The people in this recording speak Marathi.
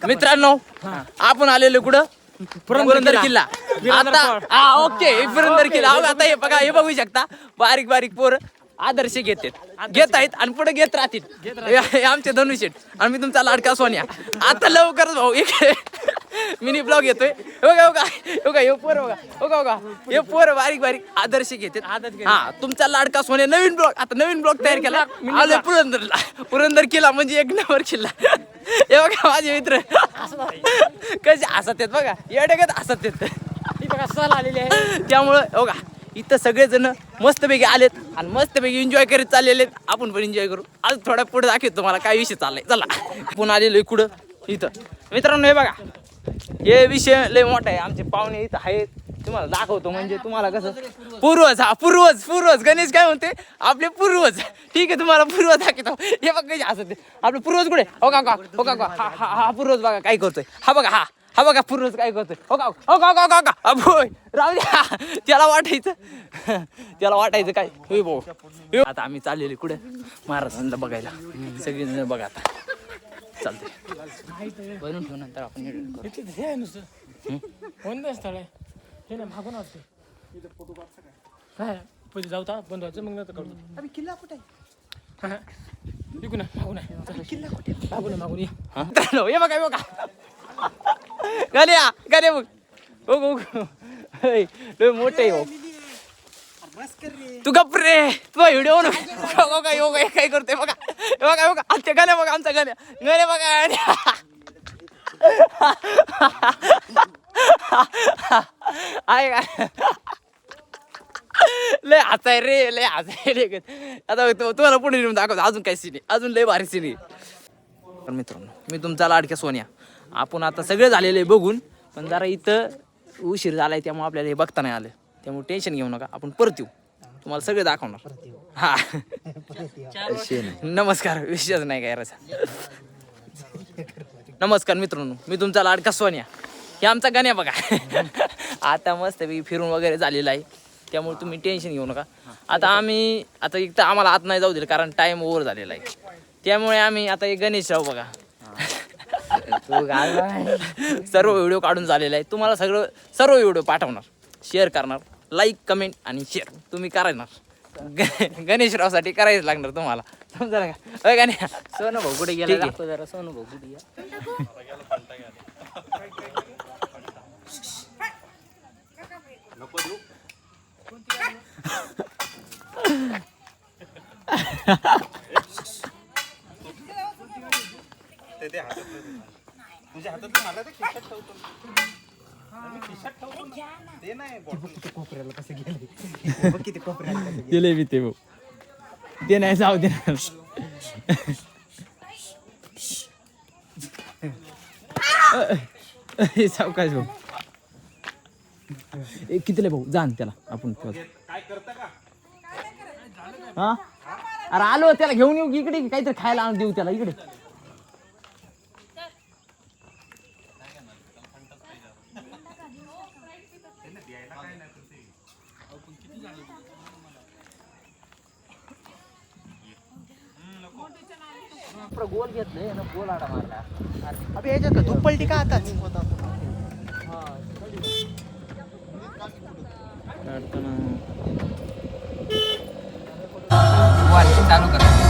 मित्रांनो आपण आलेलो कुठं पुरंदर किल्ला आता ओके पुरंदर किल्ला आता हे बघा हे बघू शकता बारीक बारीक पोर आदर्श घेत आहेत आणि पुढे घेत राहतील आमचे धनुष्यट आणि मी तुमचा लाडका सोन्या आता लवकरच भाऊ एक मिनी ब्लॉग येतोय हे पोर बारीक बारीक आदर्श घेतात हा तुमचा लाडका सोन्या नवीन ब्लॉग तयार केला आलोय पुरंदर किल्ला म्हणजे एक नंबर किल्ला हे बघा माझे मित्र कसे हसत आहेत बघा येड्यागत हसत आहेत बघा सहल आलेले आहे त्यामुळं बघा इथं सगळेजण मस्तपैकी आलेत आणि मस्तपैकी एन्जॉय करीत चाललेले आहेत आपण पण एन्जॉय करू आज थोडा पुढे दाखवतो तुम्हाला काय विषय चाललाय चला आपण आलेलो कुठं इथं मित्रांनो हे बघा हे विषय लय मोठा आहे आमचे पाहुणे इथं आहेत तुम्हाला दाखवतो म्हणजे तुम्हाला कसं पूर्वज गणेश काय म्हणते आपले पूर्वज ठीक आहे तुम्हाला पूर्वज दाखवतो हे बघा कसे हसत आपले पूर्वज कुठे हो का हा पूर्वज बघा काय करतोय हा बघा पूर्वज काय करतोय हो का अबोय राहू द्या त्याला वाटायचं काय हे भाऊ आता आम्ही चाललेले कुठे महाराजांना बघायला सगळेजण बघा आता चालतंय बनवून ठेवू नंतर आपण स्थळ आहे हे ना मागून असते काय पहिले जाऊ ता बंद व्हायचं मग नंतर करतो किल्ला कुठे आहे विकू ना मागून आहे किल्ला कुठे मागून ये बघा गाण्या बघ मोठे हो तू गप रे तू व्हिडिओ काय करतोय बघा आमच्या गाण्या बघा आमचा गाण्या बघा आहे का लय हसाय रे आता तुम्हाला पुढे येऊन दाखवतो अजून काय सीन आहे अजून लय भारी सीन आहे मित्रांनो मी तुमचा लाडक्या सोन्या आपण आता सगळे झालेले बघून पण जरा इथं उशीर झालाय त्यामुळे आपल्याला हे बघता नाही आलं त्यामुळे टेन्शन घेऊ नका आपण परत येऊ तुम्हाला सगळे दाखवणार हा नमस्कार विषयच नाही काय रसा नमस्कार मित्रांनो मी तुमचा लाडका सोन्या हे आमचा गाण्या बघा आता मस्त फिरून वगैरे झालेला आहे त्यामुळे तुम्ही टेन्शन घेऊ नका आता एक तर आम्हाला आत नाही जाऊ दिलं कारण टाइम ओव्हर झालेला आहे त्यामुळे आम्ही आता एक गणेशराव बघा सर्व व्हिडिओ काढून झालेला आहे तुम्हाला सर्व व्हिडिओ पाठवणार शेअर करणार लाईक कमेंट आणि शेअर तुम्ही करायणार गणेशरावसाठी करायचं लागणार तुम्हाला समजा का गाण्या सोनू भाऊ कुठे गेला जरा सोनू भाऊ कुठे तुझ्या हातात मला ते खिशात ठेवतो मी खिशात ठेवतो ते नाही कोपऱ्याला कसं गेले बघ किती कोपऱ्याला गेले मी ते नाही जाऊ दे सावकाश भाऊ कितीले भाऊ जाण त्याला आपण काय करता का हा अरे आलो त्याला घेऊन येऊ इकडे काहीतरी खायला आणून देऊ त्याला इकडे गोल घेतलंय ना गोल आडा मारला अबे याच्यात तू पलटी का आताच चालू कर